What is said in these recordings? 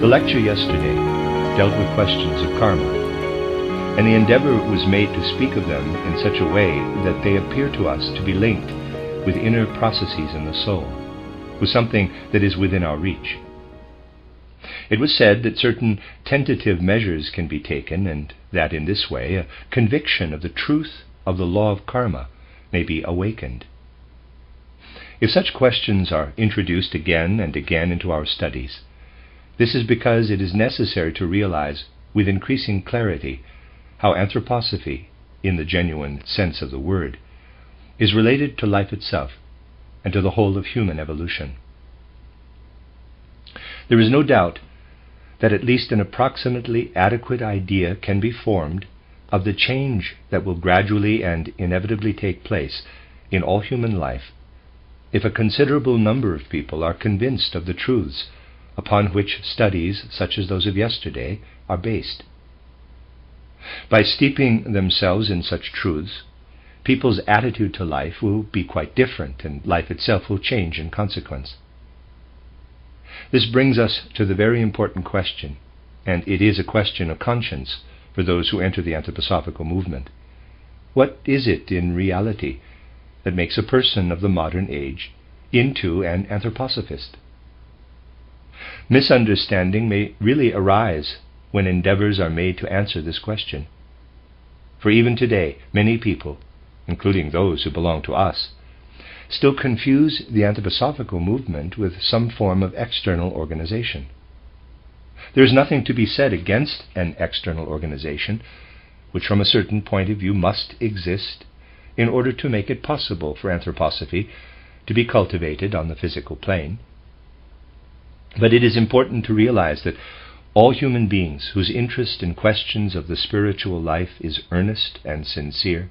The lecture yesterday dealt with questions of karma, and the endeavor was made to speak of them in such a way that they appear to us to be linked with inner processes in the soul, with something that is within our reach. It was said that certain tentative measures can be taken, and that in this way a conviction of the truth of the law of karma may be awakened. If such questions are introduced again and again into our studies, this is because it is necessary to realize with increasing clarity how anthroposophy, in the genuine sense of the word, is related to life itself and to the whole of human evolution. There is no doubt that at least an approximately adequate idea can be formed of the change that will gradually and inevitably take place in all human life if a considerable number of people are convinced of the truths upon which studies such as those of yesterday are based. By steeping themselves in such truths, people's attitude to life will be quite different, and life itself will change in consequence. This brings us to the very important question, and it is a question of conscience for those who enter the anthroposophical movement. What is it in reality that makes a person of the modern age into an anthroposophist? Misunderstanding may really arise when endeavors are made to answer this question. For even today, many people, including those who belong to us, still confuse the anthroposophical movement with some form of external organization. There is nothing to be said against an external organization, which from a certain point of view must exist in order to make it possible for anthroposophy to be cultivated on the physical plane. But it is important to realize that all human beings whose interest in questions of the spiritual life is earnest and sincere,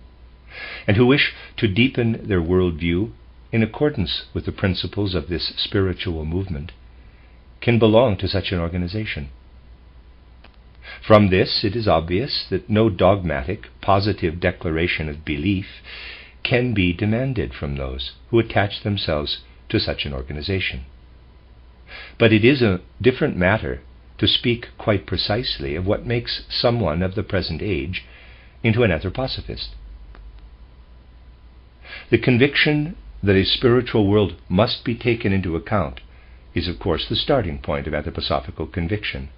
and who wish to deepen their worldview in accordance with the principles of this spiritual movement, can belong to such an organization. From this, it is obvious that no dogmatic, positive declaration of belief can be demanded from those who attach themselves to such an organization. But it is a different matter to speak quite precisely of what makes someone of the present age into an anthroposophist. The conviction that a spiritual world must be taken into account is, of course, the starting point of anthroposophical conviction.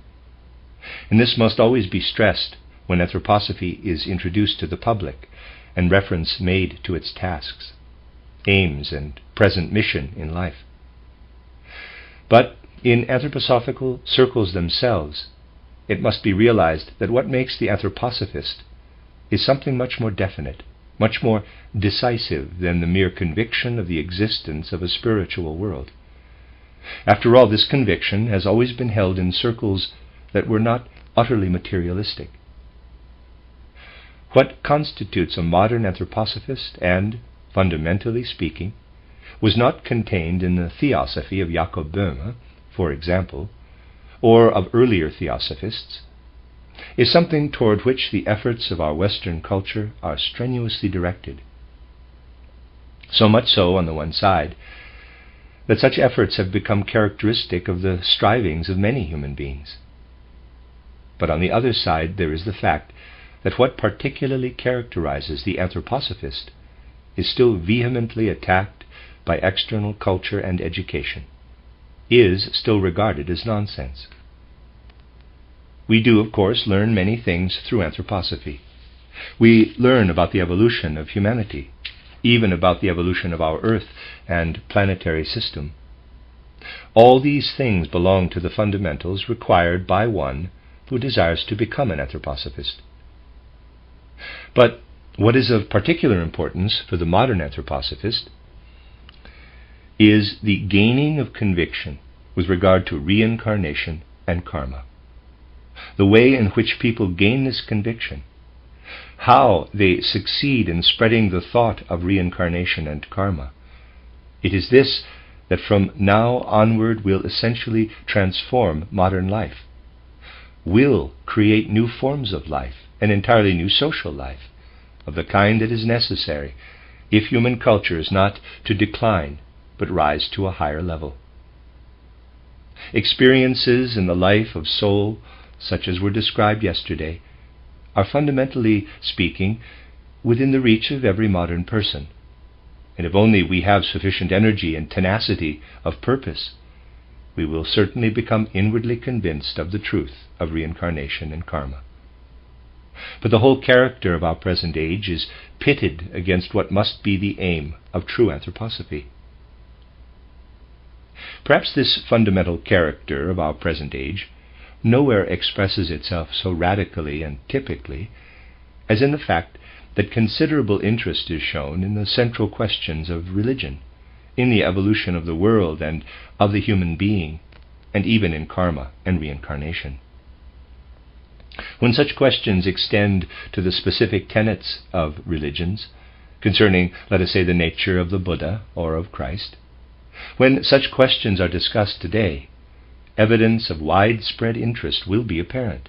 And this must always be stressed when anthroposophy is introduced to the public and reference made to its tasks, aims, and present mission in life. But in anthroposophical circles themselves, it must be realized that what makes the anthroposophist is something much more definite, much more decisive than the mere conviction of the existence of a spiritual world. After all, this conviction has always been held in circles that were not utterly materialistic. What constitutes a modern anthroposophist, and, fundamentally speaking, was not contained in the theosophy of Jakob Böhme, for example, or of earlier theosophists, is something toward which the efforts of our Western culture are strenuously directed. So much so, on the one side, that such efforts have become characteristic of the strivings of many human beings. But on the other side, there is the fact that what particularly characterizes the anthroposophist is still vehemently attacked by external culture and education, is still regarded as nonsense. We do, of course, learn many things through anthroposophy. We learn about the evolution of humanity, even about the evolution of our Earth and planetary system. All these things belong to the fundamentals required by one who desires to become an anthroposophist. But what is of particular importance for the modern anthroposophist is the gaining of conviction with regard to reincarnation and karma. The way in which people gain this conviction, how they succeed in spreading the thought of reincarnation and karma, it is this that from now onward will essentially transform modern life, will create new forms of life, an entirely new social life, of the kind that is necessary if human culture is not to decline but rise to a higher level. Experiences in the life of soul, such as were described yesterday, are fundamentally speaking within the reach of every modern person. And if only we have sufficient energy and tenacity of purpose, we will certainly become inwardly convinced of the truth of reincarnation and karma. But the whole character of our present age is pitted against what must be the aim of true anthroposophy. Perhaps this fundamental character of our present age nowhere expresses itself so radically and typically as in the fact that considerable interest is shown in the central questions of religion, in the evolution of the world and of the human being, and even in karma and reincarnation. When such questions extend to the specific tenets of religions, concerning, let us say, the nature of the Buddha or of Christ, when such questions are discussed today, evidence of widespread interest will be apparent.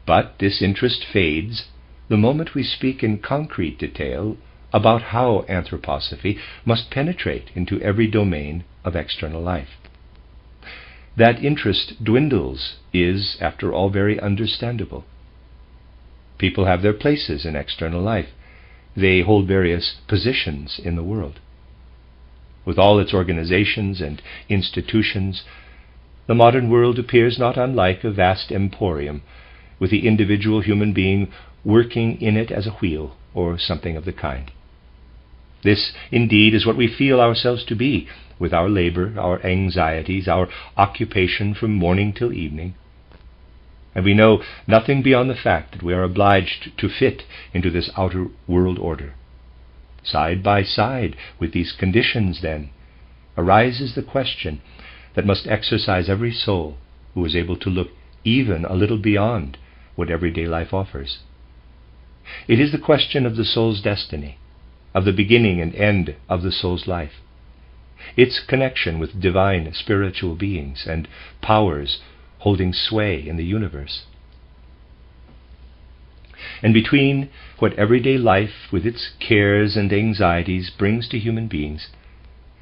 But this interest fades the moment we speak in concrete detail about how anthroposophy must penetrate into every domain of external life. That interest dwindles is, after all, very understandable. People have their places in external life. They hold various positions in the world. With all its organizations and institutions, the modern world appears not unlike a vast emporium, with the individual human being working in it as a wheel, or something of the kind. This, indeed, is what we feel ourselves to be, with our labor, our anxieties, our occupation from morning till evening. And we know nothing beyond the fact that we are obliged to fit into this outer world order. Side by side with these conditions, then, arises the question that must exercise every soul who is able to look even a little beyond what everyday life offers. It is the question of the soul's destiny, of the beginning and end of the soul's life, its connection with divine spiritual beings and powers holding sway in the universe. And between what everyday life with its cares and anxieties brings to human beings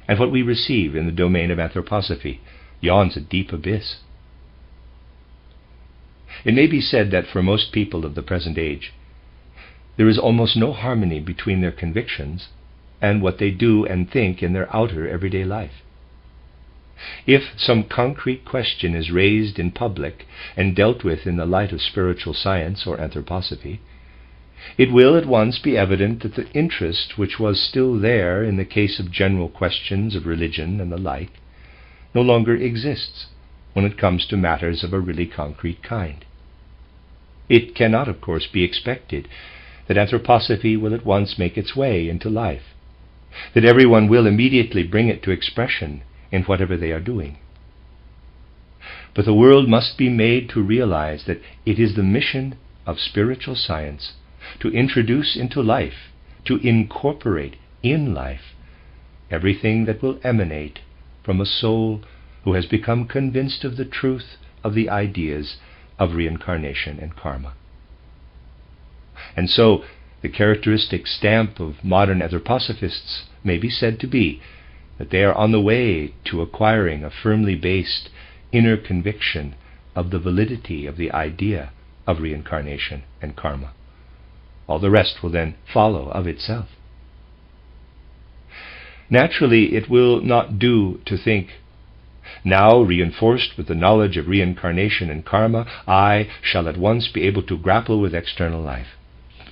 and what we receive in the domain of anthroposophy yawns a deep abyss. It may be said that for most people of the present age, there is almost no harmony between their convictions and what they do and think in their outer everyday life. If some concrete question is raised in public and dealt with in the light of spiritual science or anthroposophy, it will at once be evident that the interest which was still there in the case of general questions of religion and the like no longer exists when it comes to matters of a really concrete kind. It cannot, of course, be expected that anthroposophy will at once make its way into life, that everyone will immediately bring it to expression in whatever they are doing. But the world must be made to realize that it is the mission of spiritual science to introduce into life, to incorporate in life, everything that will emanate from a soul who has become convinced of the truth of the ideas of reincarnation and karma. And so, the characteristic stamp of modern anthroposophists may be said to be that they are on the way to acquiring a firmly based inner conviction of the validity of the idea of reincarnation and karma. All the rest will then follow of itself. Naturally, it will not do to think, now reinforced with the knowledge of reincarnation and karma, I shall at once be able to grapple with external life.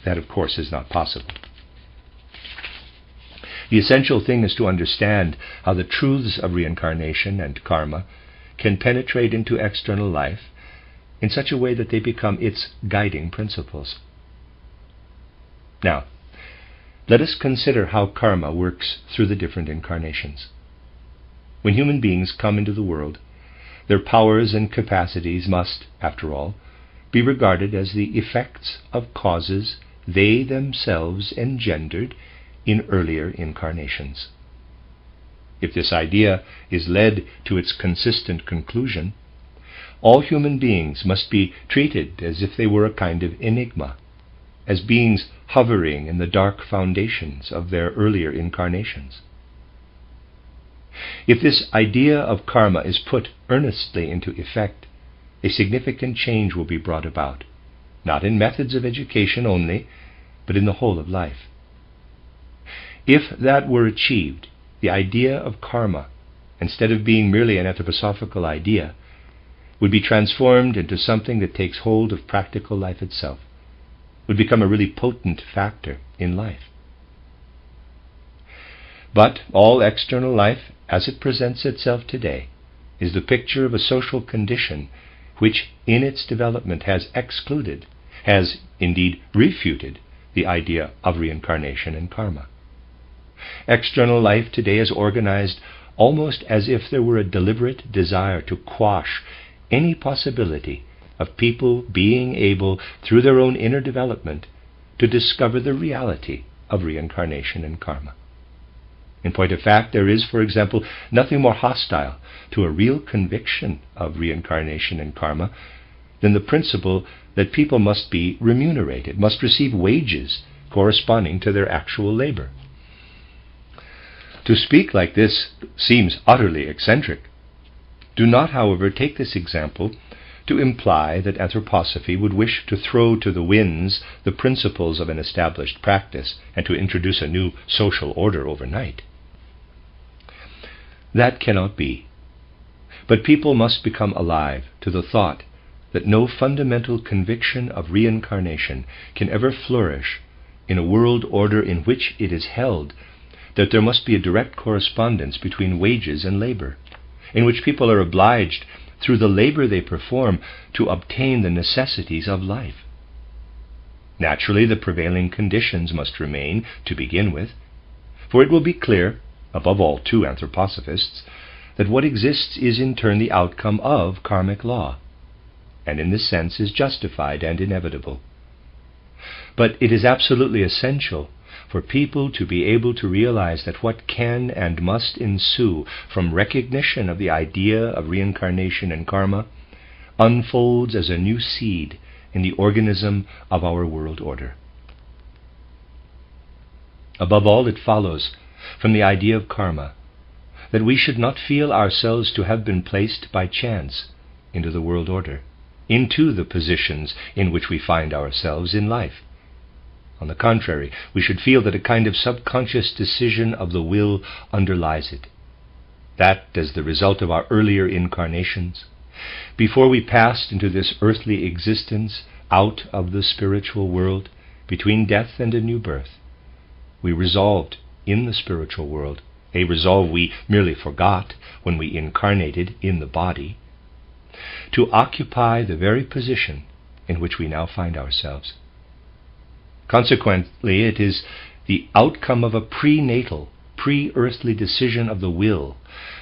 That, of course, is not possible. The essential thing is to understand how the truths of reincarnation and karma can penetrate into external life in such a way that they become its guiding principles. Now, let us consider how karma works through the different incarnations. When human beings come into the world, their powers and capacities must, after all, be regarded as the effects of causes they themselves engendered in earlier incarnations. If this idea is led to its consistent conclusion, all human beings must be treated as if they were a kind of enigma, as beings hovering in the dark foundations of their earlier incarnations. If this idea of karma is put earnestly into effect, a significant change will be brought about, not in methods of education only, but in the whole of life. If that were achieved, the idea of karma, instead of being merely an anthroposophical idea, would be transformed into something that takes hold of practical life itself, would become a really potent factor in life. But all external life, as it presents itself today, is the picture of a social condition which in its development has excluded, has indeed refuted, the idea of reincarnation and karma. External life today is organized almost as if there were a deliberate desire to quash any possibility of people being able, through their own inner development, to discover the reality of reincarnation and karma. In point of fact, there is, for example, nothing more hostile to a real conviction of reincarnation and karma than the principle that people must be remunerated, must receive wages corresponding to their actual labor. To speak like this seems utterly eccentric. Do not, however, take this example to imply that anthroposophy would wish to throw to the winds the principles of an established practice and to introduce a new social order overnight. That cannot be. But people must become alive to the thought that no fundamental conviction of reincarnation can ever flourish in a world order in which it is held that there must be a direct correspondence between wages and labor, in which people are obliged, through the labor they perform, to obtain the necessities of life. Naturally, the prevailing conditions must remain to begin with, for it will be clear, above all to anthroposophists, that what exists is in turn the outcome of karmic law, and in this sense is justified and inevitable. But it is absolutely essential for people to be able to realize that what can and must ensue from recognition of the idea of reincarnation and karma unfolds as a new seed in the organism of our world order. Above all, it follows from the idea of karma that we should not feel ourselves to have been placed by chance into the world order, into the positions in which we find ourselves in life. On the contrary, we should feel that a kind of subconscious decision of the will underlies it. That, as the result of our earlier incarnations, before we passed into this earthly existence out of the spiritual world, between death and a new birth, we resolved in the spiritual world, a resolve we merely forgot when we incarnated in the body, to occupy the very position in which we now find ourselves. Consequently, it is the outcome of a prenatal, pre-earthly decision of the will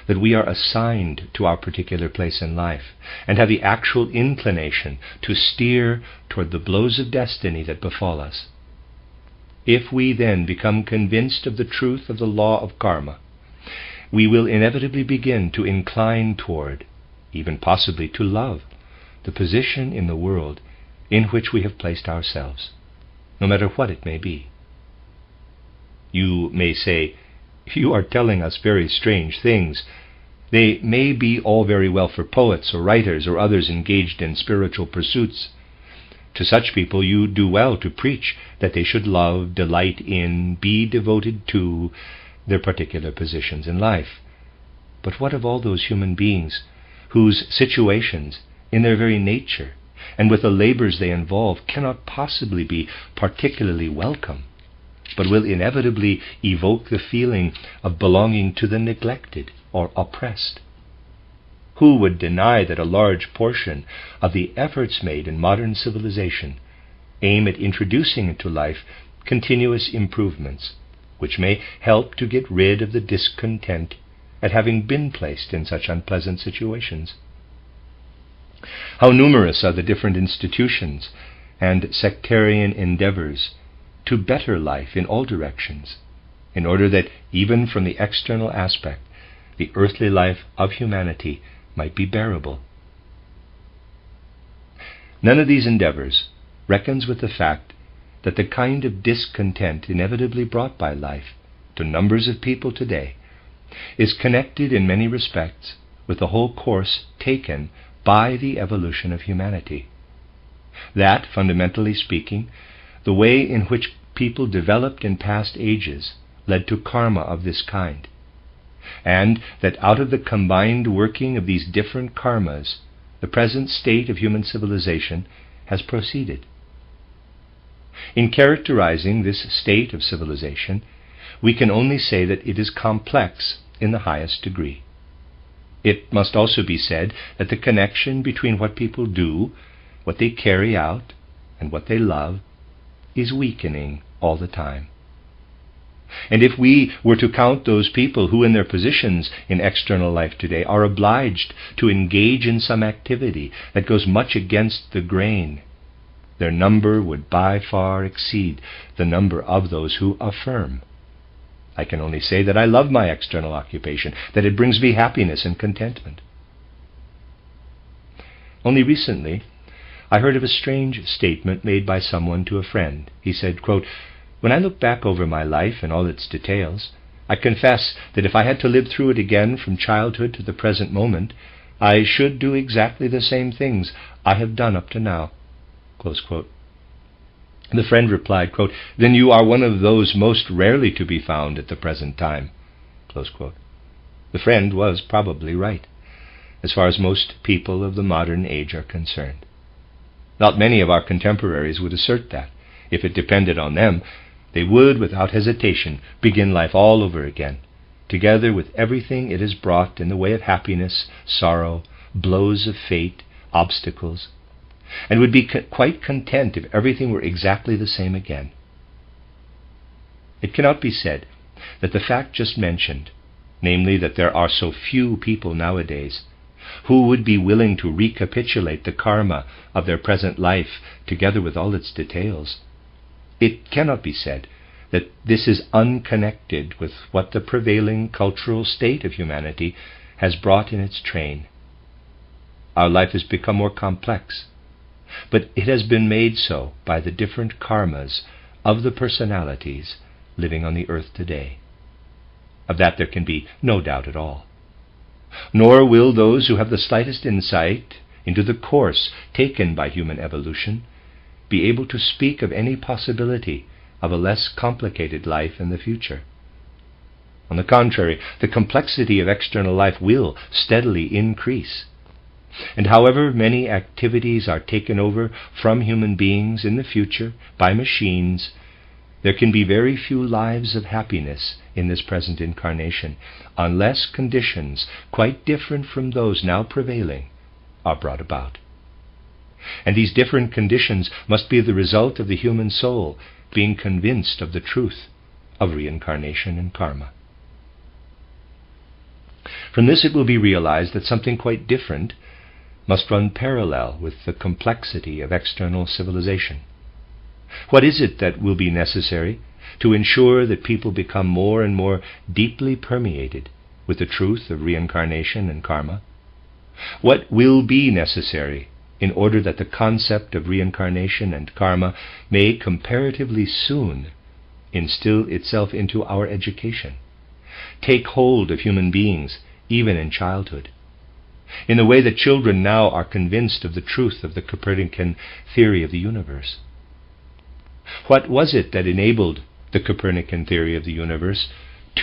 that we are assigned to our particular place in life and have the actual inclination to steer toward the blows of destiny that befall us. If we then become convinced of the truth of the law of karma, we will inevitably begin to incline toward, even possibly to love, the position in the world in which we have placed ourselves, no matter what it may be. You may say, "You are telling us very strange things. They may be all very well for poets or writers or others engaged in spiritual pursuits. To such people you do well to preach that they should love, delight in, be devoted to their particular positions in life. But what of all those human beings whose situations, in their very nature, and with the labors they involve, cannot possibly be particularly welcome, but will inevitably evoke the feeling of belonging to the neglected or oppressed? Who would deny that a large portion of the efforts made in modern civilization aim at introducing into life continuous improvements, which may help to get rid of the discontent at having been placed in such unpleasant situations? How numerous are the different institutions and sectarian endeavors to better life in all directions, in order that even from the external aspect, the earthly life of humanity might be bearable. None of these endeavors reckons with the fact that the kind of discontent inevitably brought by life to numbers of people today is connected in many respects with the whole course taken by the evolution of humanity. That, fundamentally speaking, the way in which people developed in past ages led to karma of this kind, and that out of the combined working of these different karmas, the present state of human civilization has proceeded. In characterizing this state of civilization, we can only say that it is complex in the highest degree. It must also be said that the connection between what people do, what they carry out, and what they love is weakening all the time. And if we were to count those people who in their positions in external life today are obliged to engage in some activity that goes much against the grain, their number would by far exceed the number of those who affirm. I can only say that I love my external occupation, that it brings me happiness and contentment. Only recently, I heard of a strange statement made by someone to a friend. He said, quote, "When I look back over my life and all its details, I confess that if I had to live through it again from childhood to the present moment, I should do exactly the same things I have done up to now." Close quote. The friend replied, quote, "Then you are one of those most rarely to be found at the present time." Close quote. The friend was probably right, as far as most people of the modern age are concerned. Not many of our contemporaries would assert that, if it depended on them, they would, without hesitation, begin life all over again, together with everything it has brought in the way of happiness, sorrow, blows of fate, obstacles, and would be quite content if everything were exactly the same again. It cannot be said that the fact just mentioned, namely that there are so few people nowadays who would be willing to recapitulate the karma of their present life together with all its details, it cannot be said that this is unconnected with what the prevailing cultural state of humanity has brought in its train. Our life has become more complex, but it has been made so by the different karmas of the personalities living on the earth today. Of that there can be no doubt at all. Nor will those who have the slightest insight into the course taken by human evolution be able to speak of any possibility of a less complicated life in the future. On the contrary, the complexity of external life will steadily increase. And however many activities are taken over from human beings in the future by machines, there can be very few lives of happiness in this present incarnation, unless conditions quite different from those now prevailing are brought about. And these different conditions must be the result of the human soul being convinced of the truth of reincarnation and karma. From this it will be realized that something quite different must run parallel with the complexity of external civilization. What is it that will be necessary to ensure that people become more and more deeply permeated with the truth of reincarnation and karma? What will be necessary in order that the concept of reincarnation and karma may comparatively soon instill itself into our education, take hold of human beings even in childhood, in the way that children now are convinced of the truth of the Copernican theory of the universe? What was it that enabled the Copernican theory of the universe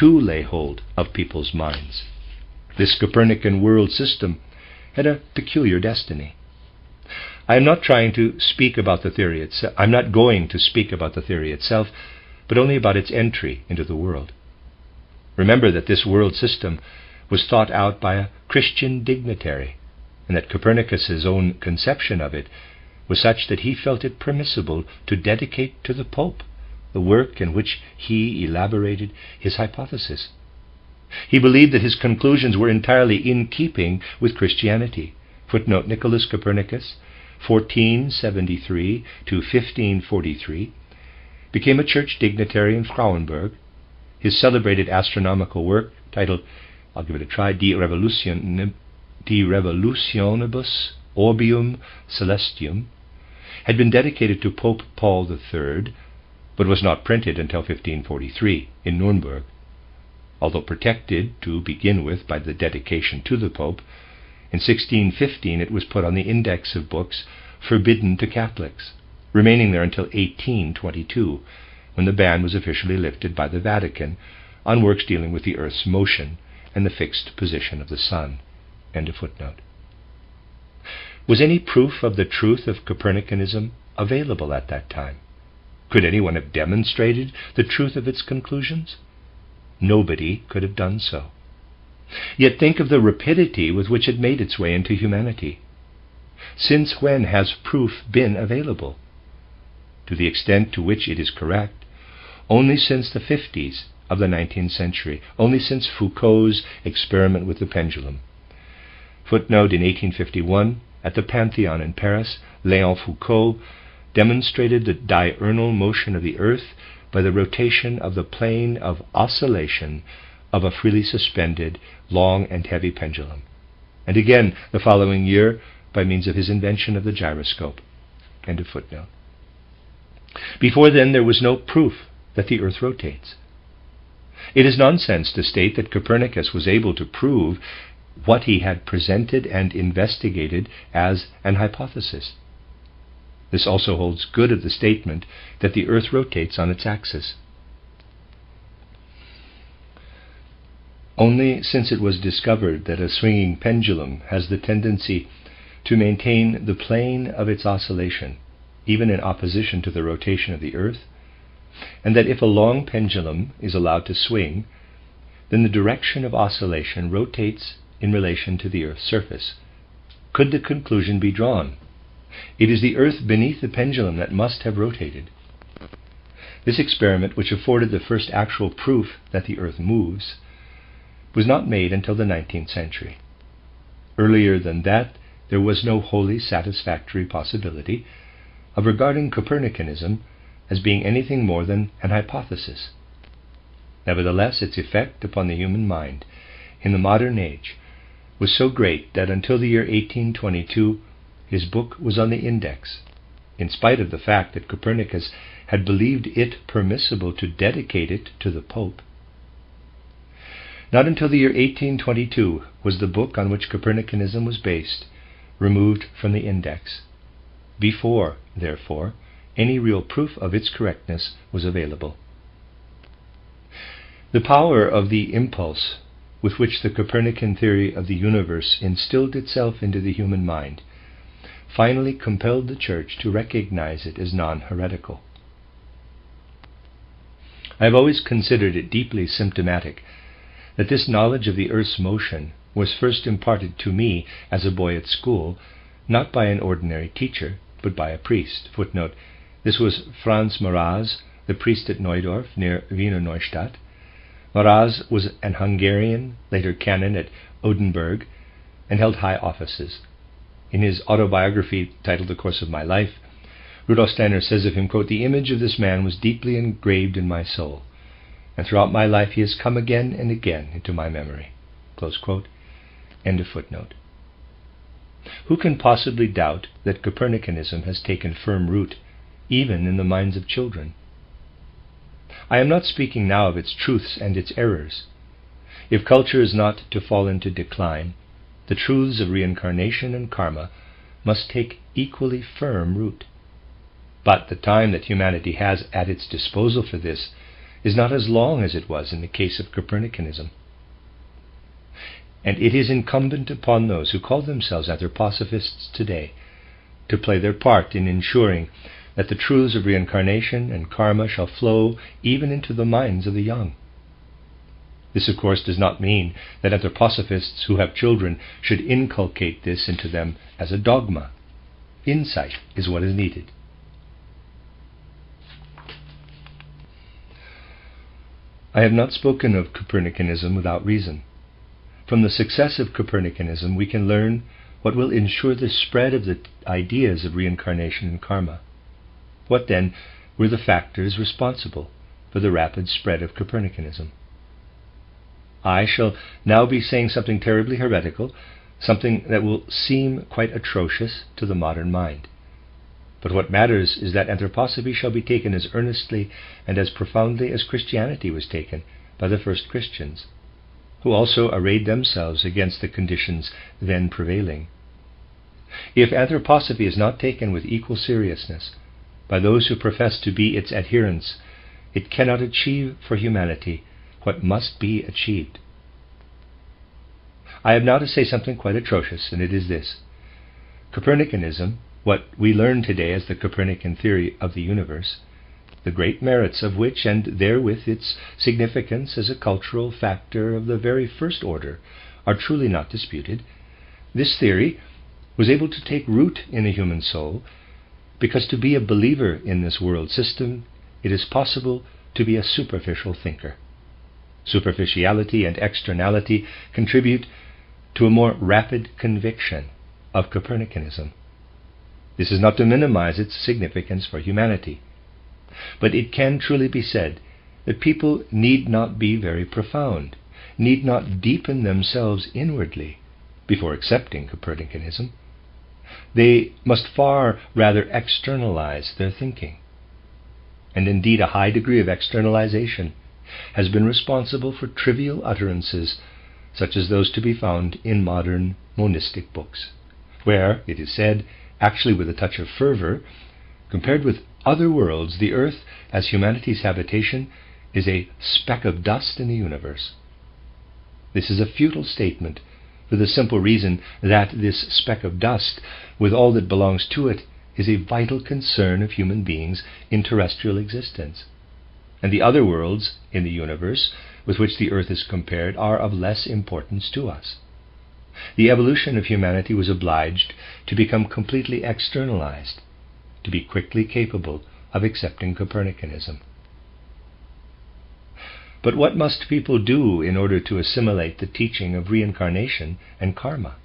to lay hold of people's minds? This Copernican world system had a peculiar destiny. I am not trying to speak about the theory itself. I'm not going to speak about the theory itself, but only about its entry into the world. Remember that this world system was thought out by a Christian dignitary, and that Copernicus's own conception of it was such that he felt it permissible to dedicate to the Pope the work in which he elaborated his hypothesis. He believed that his conclusions were entirely in keeping with Christianity. Footnote: Nicholas Copernicus, 1473 to 1543, became a church dignitary in Frauenburg. His celebrated astronomical work, titled, I'll give it a try, De Revolutionibus Orbium Celestium, had been dedicated to Pope Paul III, but was not printed until 1543 in Nuremberg. although protected to begin with by the dedication to the Pope. In 1615 it was put on the index of books forbidden to Catholics, remaining there until 1822, when the ban was officially lifted by the Vatican on works dealing with the Earth's motion and the fixed position of the Sun. End of footnote. Was any proof of the truth of Copernicanism available at that time? Could anyone have demonstrated the truth of its conclusions? Nobody could have done so. Yet think of the rapidity with which it made its way into humanity. Since when has proof been available? To the extent to which it is correct, only since the 50s of the 19th century, only since Foucault's experiment with the pendulum. Footnote: in 1851, at the Pantheon in Paris, Léon Foucault demonstrated the diurnal motion of the Earth by the rotation of the plane of oscillation of a freely suspended, long and heavy pendulum, and again the following year by means of his invention of the gyroscope. End of footnote. Before then there was no proof that the Earth rotates. It is nonsense to state that Copernicus was able to prove what he had presented and investigated as an hypothesis. This also holds good of the statement that the Earth rotates on its axis. Only since it was discovered that a swinging pendulum has the tendency to maintain the plane of its oscillation, even in opposition to the rotation of the Earth, and that if a long pendulum is allowed to swing, then the direction of oscillation rotates in relation to the Earth's surface, could the conclusion be drawn: it is the Earth beneath the pendulum that must have rotated. This experiment, which afforded the first actual proof that the Earth moves, was not made until the 19th century. Earlier than that, there was no wholly satisfactory possibility of regarding Copernicanism as being anything more than an hypothesis. Nevertheless, its effect upon the human mind in the modern age was so great that until the year 1822 his book was on the index, in spite of the fact that Copernicus had believed it permissible to dedicate it to the Pope. Not until the year 1822 was the book on which Copernicanism was based removed from the index. Before, therefore, any real proof of its correctness was available. The power of the impulse with which the Copernican theory of the universe instilled itself into the human mind finally compelled the Church to recognize it as non-heretical. I have always considered it deeply symptomatic that this knowledge of the Earth's motion was first imparted to me as a boy at school, not by an ordinary teacher, but by a priest. Footnote: this was Franz Maraz, the priest at Neudorf, near Wiener Neustadt. Maraz was an Hungarian, later canon at Oldenburg, and held high offices. In his autobiography titled The Course of My Life, Rudolf Steiner says of him, quote, "The image of this man was deeply engraved in my soul, and throughout my life he has come again and again into my memory." Close quote. End of footnote. Who can possibly doubt that Copernicanism has taken firm root even in the minds of children? I am not speaking now of its truths and its errors. If culture is not to fall into decline, the truths of reincarnation and karma must take equally firm root. But the time that humanity has at its disposal for this is not as long as it was in the case of Copernicanism. And it is incumbent upon those who call themselves anthroposophists today to play their part in ensuring that the truths of reincarnation and karma shall flow even into the minds of the young. This, of course, does not mean that anthroposophists who have children should inculcate this into them as a dogma. Insight is what is needed. I have not spoken of Copernicanism without reason. From the success of Copernicanism, we can learn what will ensure the spread of the ideas of reincarnation and karma. What, then, were the factors responsible for the rapid spread of Copernicanism? I shall now be saying something terribly heretical, something that will seem quite atrocious to the modern mind. But what matters is that anthroposophy shall be taken as earnestly and as profoundly as Christianity was taken by the first Christians, who also arrayed themselves against the conditions then prevailing. If anthroposophy is not taken with equal seriousness by those who profess to be its adherents, it cannot achieve for humanity what must be achieved. I have now to say something quite atrocious, and it is this. Copernicanism, what we learn today as the Copernican theory of the universe, the great merits of which, and therewith its significance as a cultural factor of the very first order, are truly not disputed, this theory was able to take root in the human soul because to be a believer in this world system, it is possible to be a superficial thinker. Superficiality and externality contribute to a more rapid conviction of Copernicanism. This is not to minimize its significance for humanity, but it can truly be said that people need not be very profound, need not deepen themselves inwardly before accepting Copernicanism. They must far rather externalize their thinking. And indeed, a high degree of externalization has been responsible for trivial utterances such as those to be found in modern monistic books, where, it is said, actually with a touch of fervor, compared with other worlds, the earth, as humanity's habitation, is a speck of dust in the universe. This is a futile statement, for the simple reason that this speck of dust, with all that belongs to it, is a vital concern of human beings in terrestrial existence, and the other worlds in the universe with which the earth is compared are of less importance to us. The evolution of humanity was obliged to become completely externalized, to be quickly capable of accepting Copernicanism. But what must people do in order to assimilate the teaching of reincarnation and karma?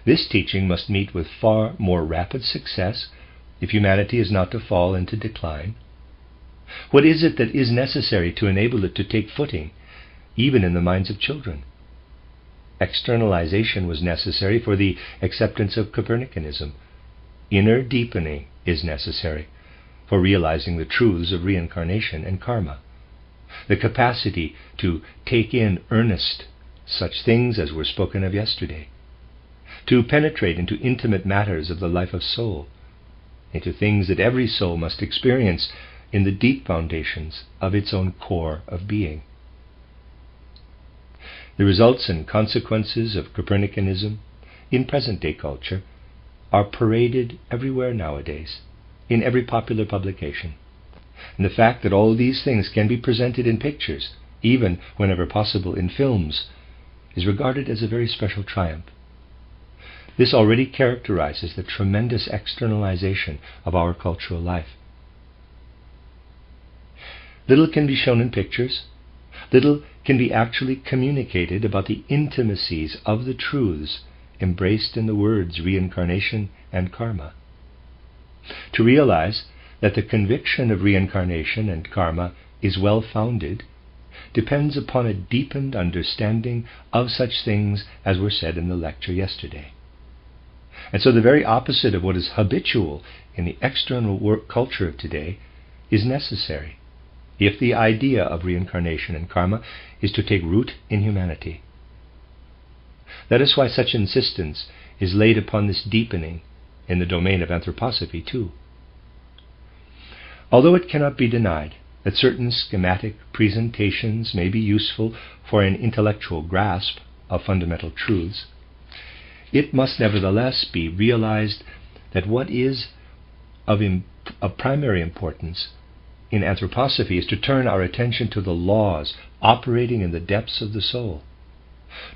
This teaching must meet with far more rapid success if humanity is not to fall into decline. What is it that is necessary to enable it to take footing, even in the minds of children? Externalization was necessary for the acceptance of Copernicanism. Inner deepening is necessary for realizing the truths of reincarnation and karma. The capacity to take in earnest such things as were spoken of yesterday, to penetrate into intimate matters of the life of soul, into things that every soul must experience in the deep foundations of its own core of being. The results and consequences of Copernicanism in present-day culture are paraded everywhere nowadays, in every popular publication. And the fact that all these things can be presented in pictures, even whenever possible in films, is regarded as a very special triumph. This already characterizes the tremendous externalization of our cultural life. Little can be shown in pictures. Little can be actually communicated about the intimacies of the truths embraced in the words reincarnation and karma. To realize that the conviction of reincarnation and karma is well-founded depends upon a deepened understanding of such things as were said in the lecture yesterday. And so the very opposite of what is habitual in the external culture of today is necessary if the idea of reincarnation and karma is to take root in humanity. That is why such insistence is laid upon this deepening in the domain of anthroposophy too. Although it cannot be denied that certain schematic presentations may be useful for an intellectual grasp of fundamental truths, it must nevertheless be realized that what is of primary importance in anthroposophy is to turn our attention to the laws operating in the depths of the soul,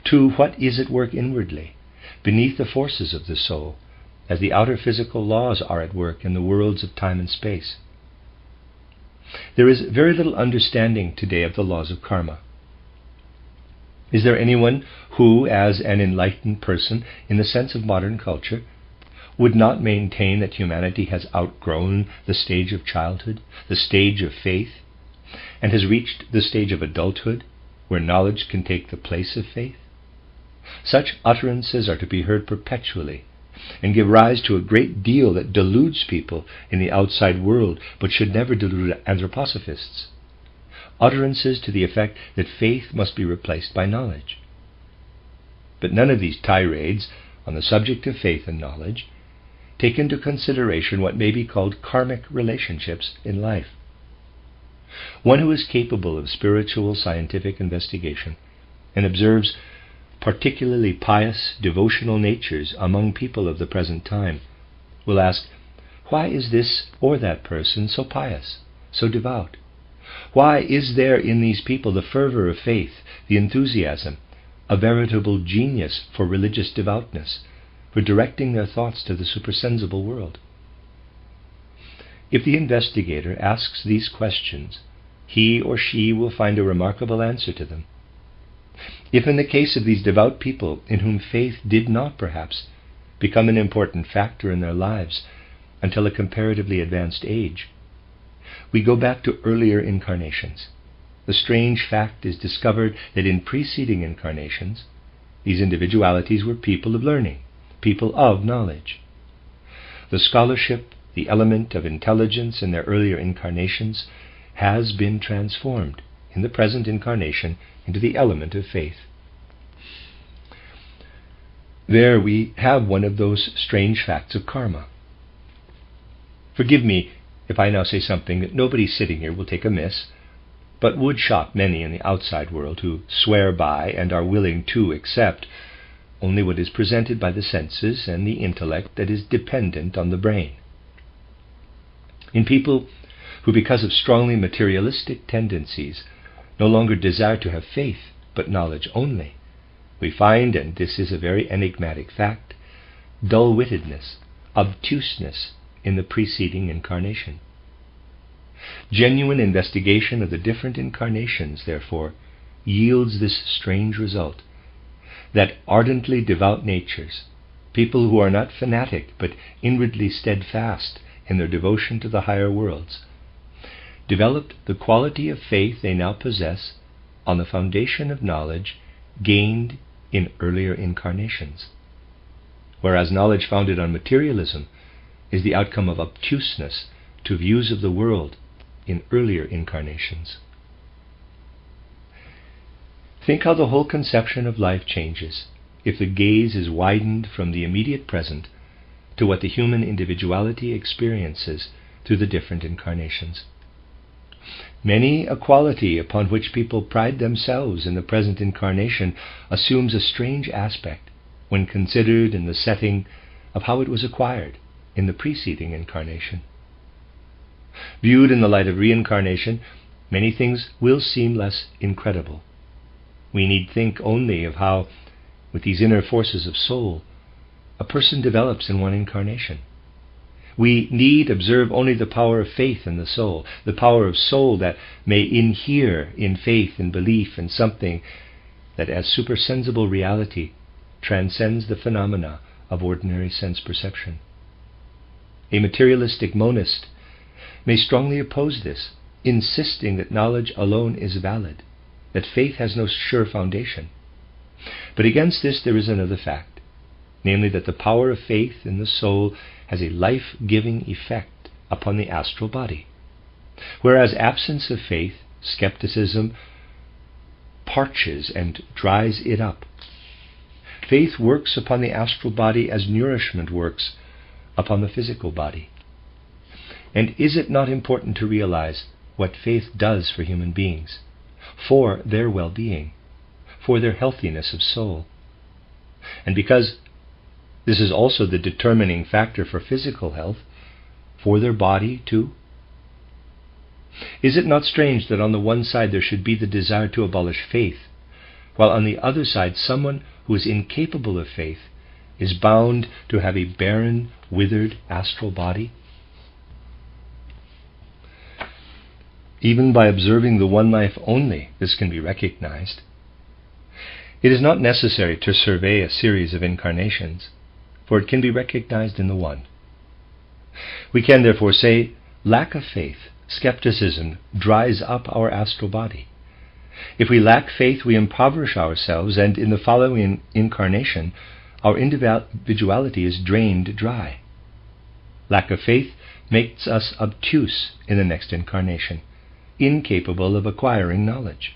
to what is at work inwardly, beneath the forces of the soul, as the outer physical laws are at work in the worlds of time and space. There is very little understanding today of the laws of karma. Is there anyone who, as an enlightened person in the sense of modern culture, would not maintain that humanity has outgrown the stage of childhood, the stage of faith, and has reached the stage of adulthood, where knowledge can take the place of faith? Such utterances are to be heard perpetually, and give rise to a great deal that deludes people in the outside world, but should never delude anthroposophists. utterances to the effect that faith must be replaced by knowledge. But none of these tirades on the subject of faith and knowledge take into consideration what may be called karmic relationships in life. One who is capable of spiritual scientific investigation and observes particularly pious, devotional natures among people of the present time will ask, why is this or that person so pious, so devout? Why is there in these people the fervor of faith, the enthusiasm, a veritable genius for religious devoutness, for directing their thoughts to the supersensible world? If the investigator asks these questions, he or she will find a remarkable answer to them. If in the case of these devout people in whom faith did not perhaps become an important factor in their lives until a comparatively advanced age, we go back to earlier incarnations. The strange fact is discovered that in preceding incarnations, these individualities were people of learning, people of knowledge. The scholarship, the element of intelligence in their earlier incarnations, has been transformed in the present incarnation into the element of faith. There we have one of those strange facts of karma. Forgive me if I now say something that nobody sitting here will take amiss, but would shock many in the outside world who swear by and are willing to accept only what is presented by the senses and the intellect that is dependent on the brain. In people who, because of strongly materialistic tendencies, no longer desire to have faith but knowledge only, we find, and this is a very enigmatic fact, dull-wittedness, obtuseness in the preceding incarnation. Genuine investigation of the different incarnations, therefore, yields this strange result, that ardently devout natures, people who are not fanatic but inwardly steadfast in their devotion to the higher worlds, developed the quality of faith they now possess on the foundation of knowledge gained in earlier incarnations, whereas knowledge founded on materialism is the outcome of obtuseness to views of the world in earlier incarnations. Think how the whole conception of life changes if the gaze is widened from the immediate present to what the human individuality experiences through the different incarnations. Many a quality upon which people pride themselves in the present incarnation assumes a strange aspect when considered in the setting of how it was acquired in the preceding incarnation. Viewed in the light of reincarnation, many things will seem less incredible. We need think only of how, with these inner forces of soul, a person develops in one incarnation. We need observe only the power of faith in the soul, the power of soul that may inhere in faith and belief in something that as supersensible reality transcends the phenomena of ordinary sense perception. A materialistic monist may strongly oppose this, insisting that knowledge alone is valid, that faith has no sure foundation. But against this there is another fact, namely that the power of faith in the soul has a life-giving effect upon the astral body, whereas absence of faith, skepticism, parches and dries it up. Faith works upon the astral body as nourishment works upon the physical body. And is it not important to realize what faith does for human beings, for their well-being, for their healthiness of soul? And because this is also the determining factor for physical health, for their body too? Is it not strange that on the one side there should be the desire to abolish faith, while on the other side someone who is incapable of faith is bound to have a barren, withered astral body? Even by observing the one life only, this can be recognized. It is not necessary to survey a series of incarnations, for it can be recognized in the one. We can therefore say, lack of faith, skepticism, dries up our astral body. If we lack faith, we impoverish ourselves, and in the following incarnation, our individuality is drained dry. Lack of faith makes us obtuse in the next incarnation, incapable of acquiring knowledge.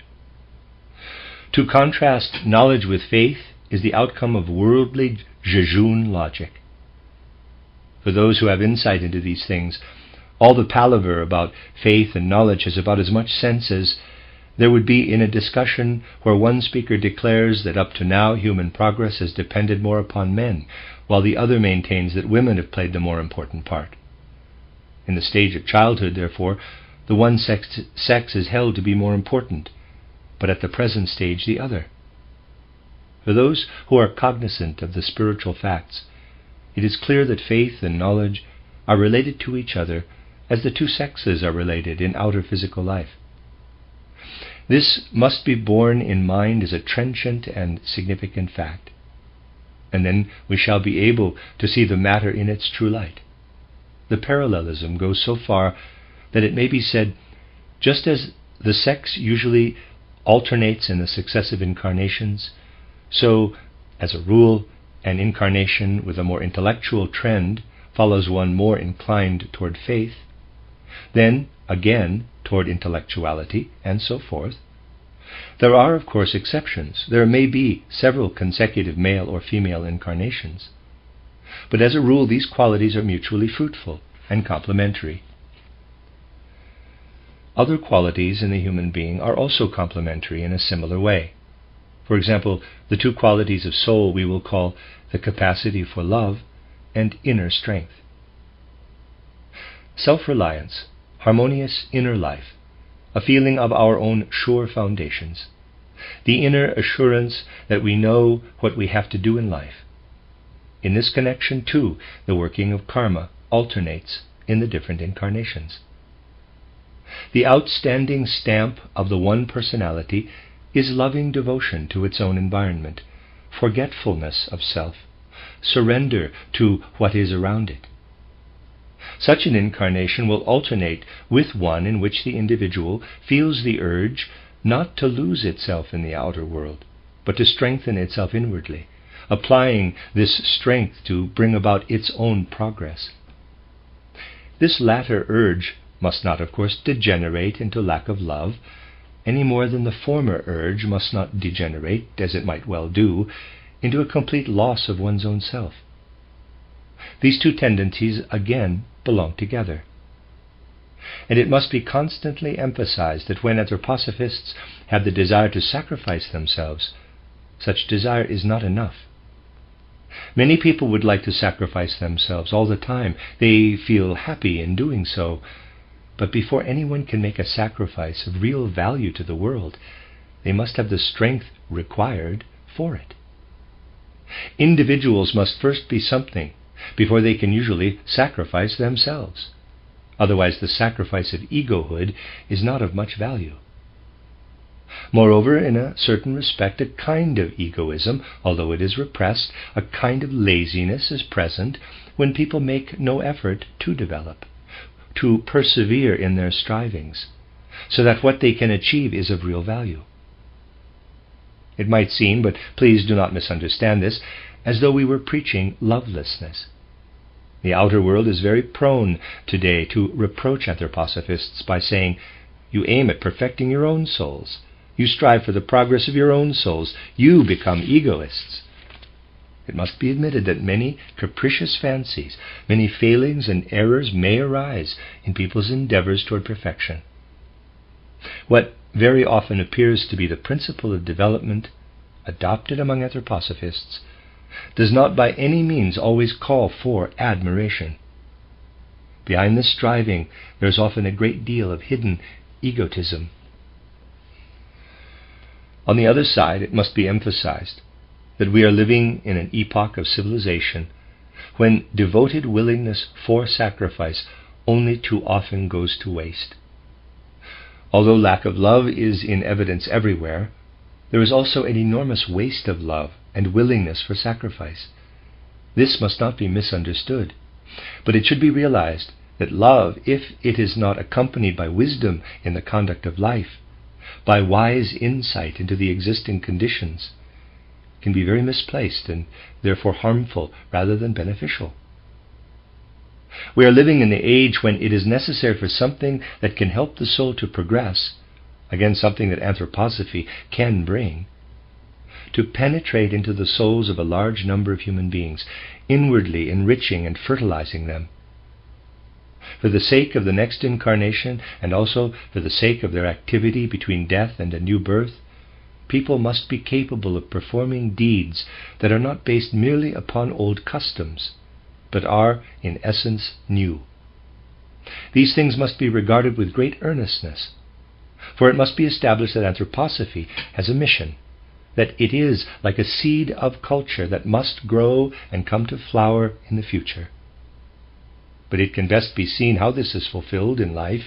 To contrast knowledge with faith is the outcome of worldly jejune logic. For those who have insight into these things, all the palaver about faith and knowledge has about as much sense as there would be in a discussion where one speaker declares that up to now human progress has depended more upon men, while the other maintains that women have played the more important part. In the stage of childhood, therefore, the one sex is held to be more important, but at the present stage the other. For those who are cognizant of the spiritual facts, it is clear that faith and knowledge are related to each other as the two sexes are related in outer physical life. This must be borne in mind as a trenchant and significant fact, and then we shall be able to see the matter in its true light. The parallelism goes so far that it may be said, just as the sex usually alternates in the successive incarnations, so, as a rule, an incarnation with a more intellectual trend follows one more inclined toward faith, then again toward intellectuality, and so forth. There are, of course, exceptions. There may be several consecutive male or female incarnations. But as a rule, these qualities are mutually fruitful and complementary. Other qualities in the human being are also complementary in a similar way. For example, the two qualities of soul we will call the capacity for love and inner strength. Self-reliance, harmonious inner life, a feeling of our own sure foundations, the inner assurance that we know what we have to do in life. In this connection, too, the working of karma alternates in the different incarnations. The outstanding stamp of the one personality is loving devotion to its own environment, forgetfulness of self, surrender to what is around it. Such an incarnation will alternate with one in which the individual feels the urge not to lose itself in the outer world, but to strengthen itself inwardly, applying this strength to bring about its own progress. This latter urge must not, of course, degenerate into lack of love, any more than the former urge must not degenerate, as it might well do, into a complete loss of one's own self. These two tendencies, again, belong together. And it must be constantly emphasized that when anthroposophists have the desire to sacrifice themselves, such desire is not enough. Many people would like to sacrifice themselves all the time. They feel happy in doing so. But before anyone can make a sacrifice of real value to the world, they must have the strength required for it. Individuals must first be something before they can usually sacrifice themselves. Otherwise, the sacrifice of egohood is not of much value. Moreover, in a certain respect, a kind of egoism, although it is repressed, a kind of laziness is present when people make no effort to develop, to persevere in their strivings, so that what they can achieve is of real value. It might seem, but please do not misunderstand this, as though we were preaching lovelessness. The outer world is very prone today to reproach anthroposophists by saying, "You aim at perfecting your own souls. You strive for the progress of your own souls. You become egoists." It must be admitted that many capricious fancies, many failings and errors may arise in people's endeavors toward perfection. What very often appears to be the principle of development adopted among anthroposophists does not by any means always call for admiration. Behind this striving there is often a great deal of hidden egotism. On the other side, it must be emphasized that we are living in an epoch of civilization when devoted willingness for sacrifice only too often goes to waste. Although lack of love is in evidence everywhere, there is also an enormous waste of love and willingness for sacrifice. This must not be misunderstood, but it should be realized that love, if it is not accompanied by wisdom in the conduct of life, by wise insight into the existing conditions, can be very misplaced and therefore harmful rather than beneficial. We are living in the age when it is necessary for something that can help the soul to progress, again something that anthroposophy can bring, to penetrate into the souls of a large number of human beings, inwardly enriching and fertilizing them. For the sake of the next incarnation, and also for the sake of their activity between death and a new birth, people must be capable of performing deeds that are not based merely upon old customs, but are, in essence, new. These things must be regarded with great earnestness, for it must be established that anthroposophy has a mission, that it is like a seed of culture that must grow and come to flower in the future. But it can best be seen how this is fulfilled in life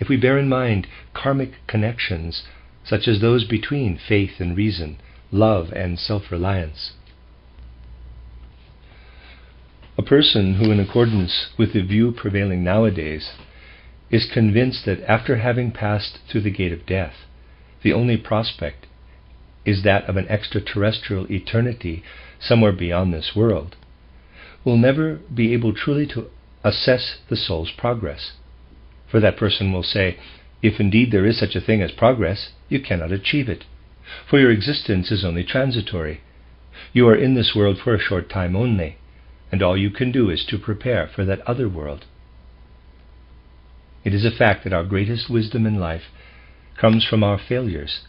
if we bear in mind karmic connections such as those between faith and reason, love and self-reliance. A person who, in accordance with the view prevailing nowadays, is convinced that after having passed through the gate of death, the only prospect is that of an extraterrestrial eternity somewhere beyond this world, will never be able truly to assess the soul's progress. For that person will say, if indeed there is such a thing as progress, you cannot achieve it, for your existence is only transitory. You are in this world for a short time only, and all you can do is to prepare for that other world. It is a fact that our greatest wisdom in life comes from our failures.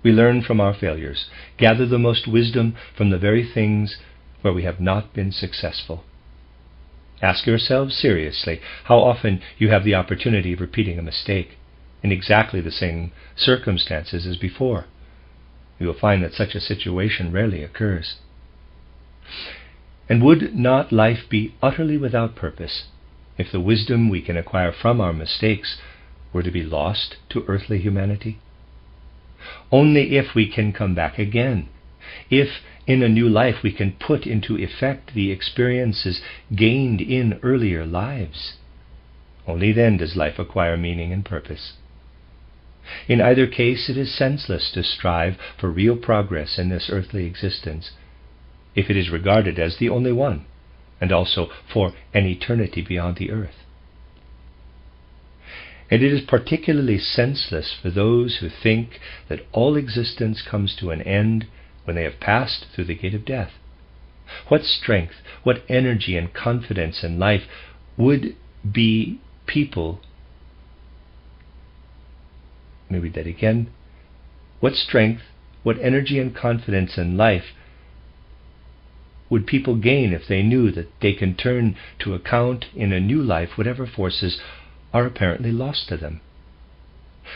We learn from our failures, gather the most wisdom from the very things where we have not been successful. Ask yourselves seriously how often you have the opportunity of repeating a mistake in exactly the same circumstances as before. You will find that such a situation rarely occurs. And would not life be utterly without purpose if the wisdom we can acquire from our mistakes were to be lost to earthly humanity? Only if we can come back again, if in a new life we can put into effect the experiences gained in earlier lives, only then does life acquire meaning and purpose. In either case, it is senseless to strive for real progress in this earthly existence, if it is regarded as the only one, and also for an eternity beyond the earth. And it is particularly senseless for those who think that all existence comes to an end when they have passed through the gate of death. What strength, what energy and confidence in life would be people... Let me read that again. What strength, what energy and confidence in life would people gain if they knew that they can turn to account in a new life whatever forces are apparently lost to them?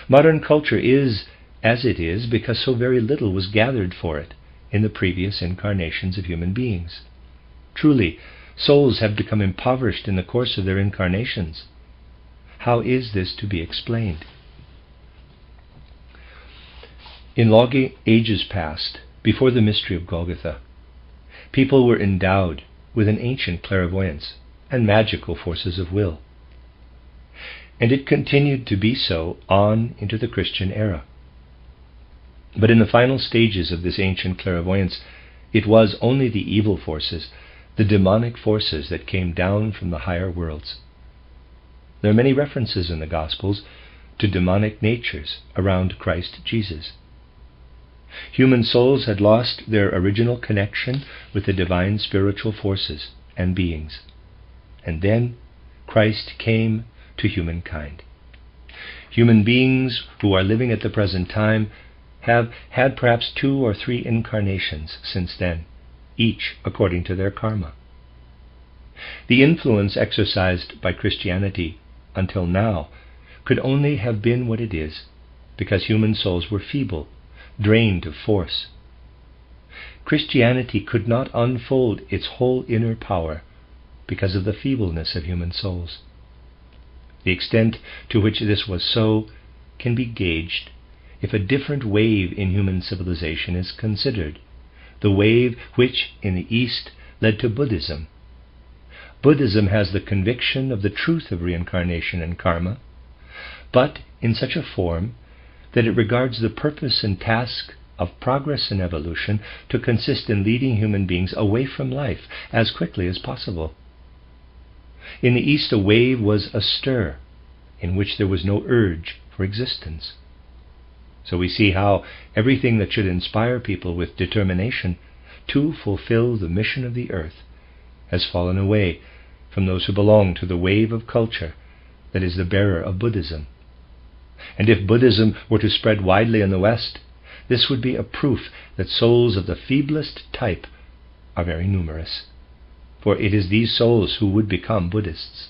Modern culture is as it is because so very little was gathered for it in the previous incarnations of human beings. Truly, souls have become impoverished in the course of their incarnations. How is this to be explained? In long ages past, before the mystery of Golgotha, people were endowed with an ancient clairvoyance and magical forces of will. And it continued to be so on into the Christian era. But in the final stages of this ancient clairvoyance, it was only the evil forces, the demonic forces that came down from the higher worlds. There are many references in the Gospels to demonic natures around Christ Jesus. Human souls had lost their original connection with the divine spiritual forces and beings. And then Christ came to humankind. Human beings who are living at the present time have had perhaps 2 or 3 incarnations since then, each according to their karma. The influence exercised by Christianity until now could only have been what it is because human souls were feeble, drained of force. Christianity could not unfold its whole inner power because of the feebleness of human souls. The extent to which this was so can be gauged if a different wave in human civilization is considered, the wave which in the East led to Buddhism. Buddhism has the conviction of the truth of reincarnation and karma, but in such a form that it regards the purpose and task of progress and evolution to consist in leading human beings away from life as quickly as possible. In the East, a wave was astir, in which there was no urge for existence. So we see how everything that should inspire people with determination to fulfill the mission of the earth has fallen away from those who belong to the wave of culture that is the bearer of Buddhism. And if Buddhism were to spread widely in the West, this would be a proof that souls of the feeblest type are very numerous, for it is these souls who would become Buddhists.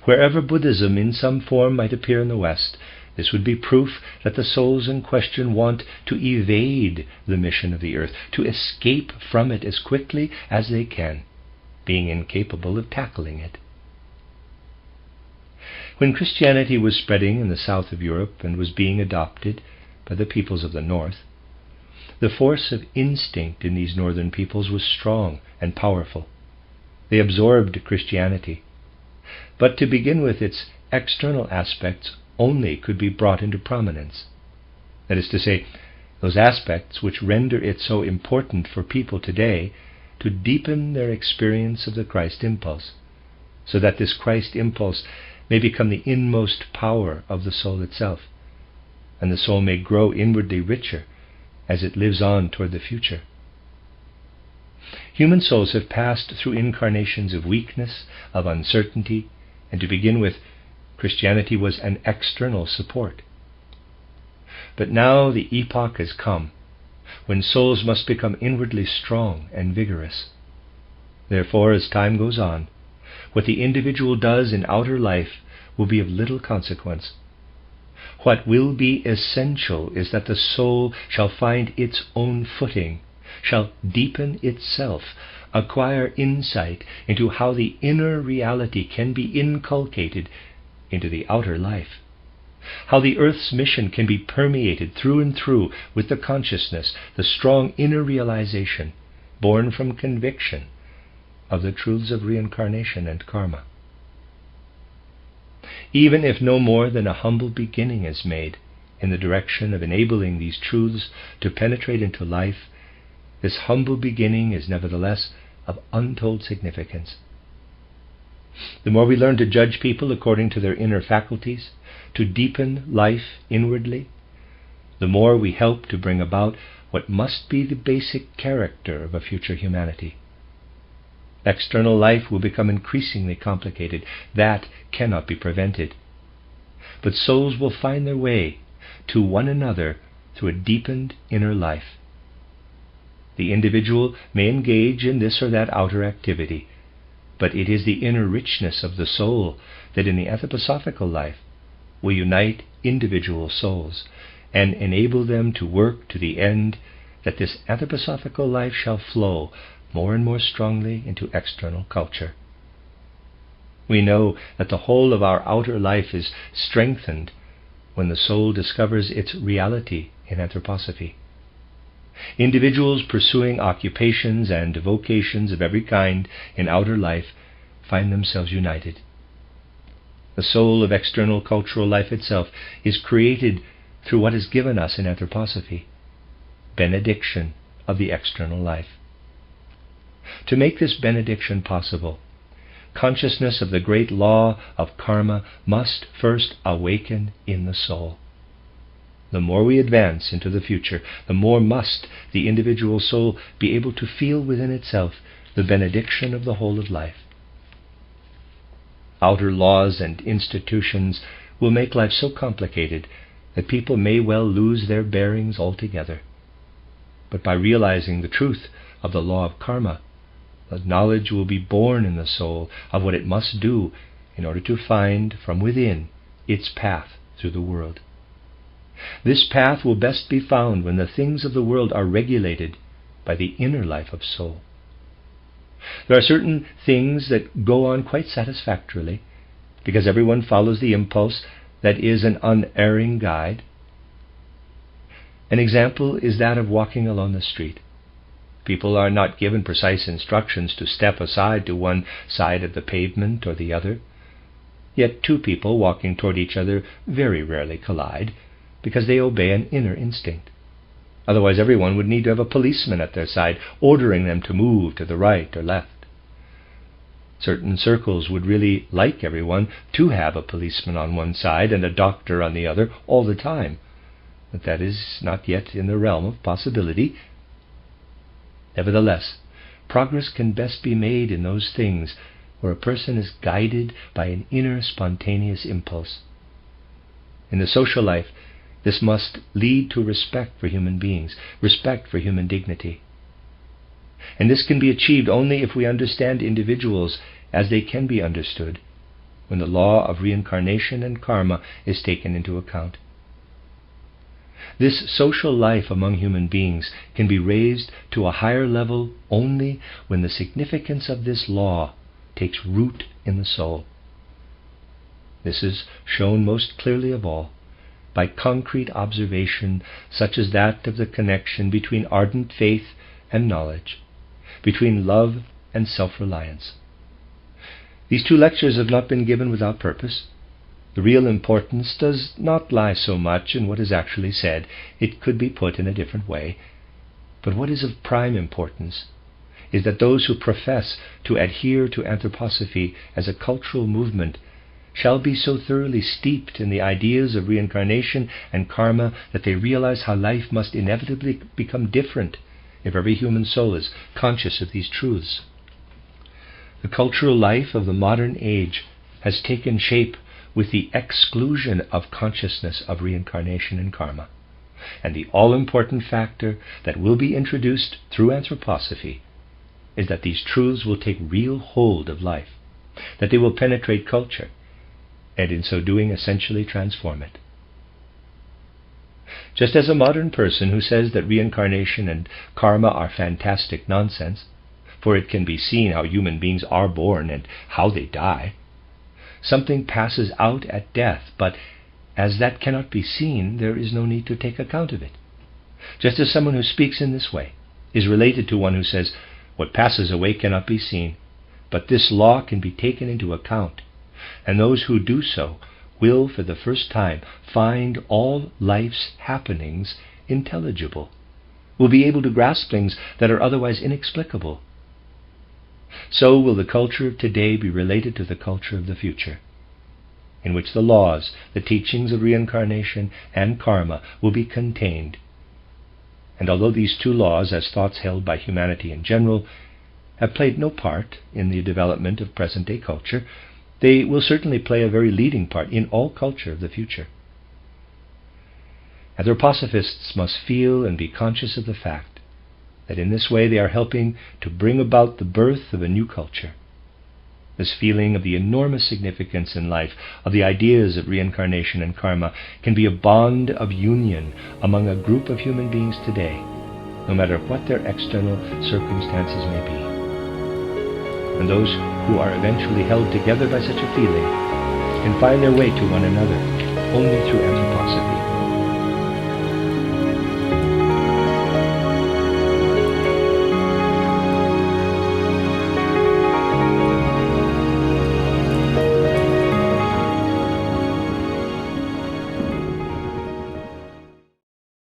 Wherever Buddhism in some form might appear in the West, this would be proof that the souls in question want to evade the mission of the earth, to escape from it as quickly as they can, being incapable of tackling it. When Christianity was spreading in the south of Europe and was being adopted by the peoples of the north, the force of instinct in these northern peoples was strong and powerful. They absorbed Christianity, but to begin with, its external aspects only could be brought into prominence. That is to say, those aspects which render it so important for people today to deepen their experience of the Christ impulse, so that this Christ impulse may become the inmost power of the soul itself, and the soul may grow inwardly richer as it lives on toward the future. Human souls have passed through incarnations of weakness, of uncertainty, and to begin with, Christianity was an external support. But now the epoch has come when souls must become inwardly strong and vigorous. Therefore, as time goes on, what the individual does in outer life will be of little consequence. What will be essential is that the soul shall find its own footing, shall deepen itself, acquire insight into how the inner reality can be inculcated into the outer life, how the earth's mission can be permeated through and through with the consciousness, the strong inner realization, born from conviction of the truths of reincarnation and karma. Even if no more than a humble beginning is made in the direction of enabling these truths to penetrate into life, this humble beginning is nevertheless of untold significance. The more we learn to judge people according to their inner faculties, to deepen life inwardly, the more we help to bring about what must be the basic character of a future humanity. External life will become increasingly complicated. That cannot be prevented. But souls will find their way to one another through a deepened inner life. The individual may engage in this or that outer activity, but it is the inner richness of the soul that in the anthroposophical life will unite individual souls and enable them to work to the end that this anthroposophical life shall flow more and more strongly into external culture. We know that the whole of our outer life is strengthened when the soul discovers its reality in anthroposophy. Individuals pursuing occupations and vocations of every kind in outer life find themselves united. The soul of external cultural life itself is created through what is given us in anthroposophy, benediction of the external life. To make this benediction possible, consciousness of the great law of karma must first awaken in the soul. The more we advance into the future, the more must the individual soul be able to feel within itself the benediction of the whole of life. Outer laws and institutions will make life so complicated that people may well lose their bearings altogether. But by realizing the truth of the law of karma, the knowledge will be born in the soul of what it must do in order to find from within its path through the world. This path will best be found when the things of the world are regulated by the inner life of soul. There are certain things that go on quite satisfactorily because everyone follows the impulse that is an unerring guide. An example is that of walking along the street. People are not given precise instructions to step aside to one side of the pavement or the other. Yet two people walking toward each other very rarely collide, because they obey an inner instinct. Otherwise everyone would need to have a policeman at their side, ordering them to move to the right or left. Certain circles would really like everyone to have a policeman on one side and a doctor on the other all the time, but that is not yet in the realm of possibility. Nevertheless, progress can best be made in those things where a person is guided by an inner spontaneous impulse. In the social life, this must lead to respect for human beings, respect for human dignity. And this can be achieved only if we understand individuals as they can be understood, when the law of reincarnation and karma is taken into account. This social life among human beings can be raised to a higher level only when the significance of this law takes root in the soul. This is shown most clearly of all by concrete observation such as that of the connection between ardent faith and knowledge, between love and self-reliance. These two lectures have not been given without purpose. The real importance does not lie so much in what is actually said. It could be put in a different way. But what is of prime importance is that those who profess to adhere to anthroposophy as a cultural movement shall be so thoroughly steeped in the ideas of reincarnation and karma that they realize how life must inevitably become different if every human soul is conscious of these truths. The cultural life of the modern age has taken shape with the exclusion of consciousness of reincarnation and karma, and the all-important factor that will be introduced through anthroposophy is that these truths will take real hold of life, that they will penetrate culture, and in so doing essentially transform it. Just as a modern person who says that reincarnation and karma are fantastic nonsense, for it can be seen how human beings are born and how they die, something passes out at death, but as that cannot be seen, there is no need to take account of it. Just as someone who speaks in this way is related to one who says, what passes away cannot be seen, but this law can be taken into account, and those who do so will for the first time find all life's happenings intelligible, will be able to grasp things that are otherwise inexplicable. So will the culture of today be related to the culture of the future, in which the laws, the teachings of reincarnation and karma will be contained. And although these two laws, as thoughts held by humanity in general, have played no part in the development of present-day culture, they will certainly play a very leading part in all culture of the future. Anthroposophists must feel and be conscious of the fact that in this way they are helping to bring about the birth of a new culture. This feeling of the enormous significance in life of the ideas of reincarnation and karma can be a bond of union among a group of human beings today, no matter what their external circumstances may be. And those who are eventually held together by such a feeling can find their way to one another only through anthroposophy.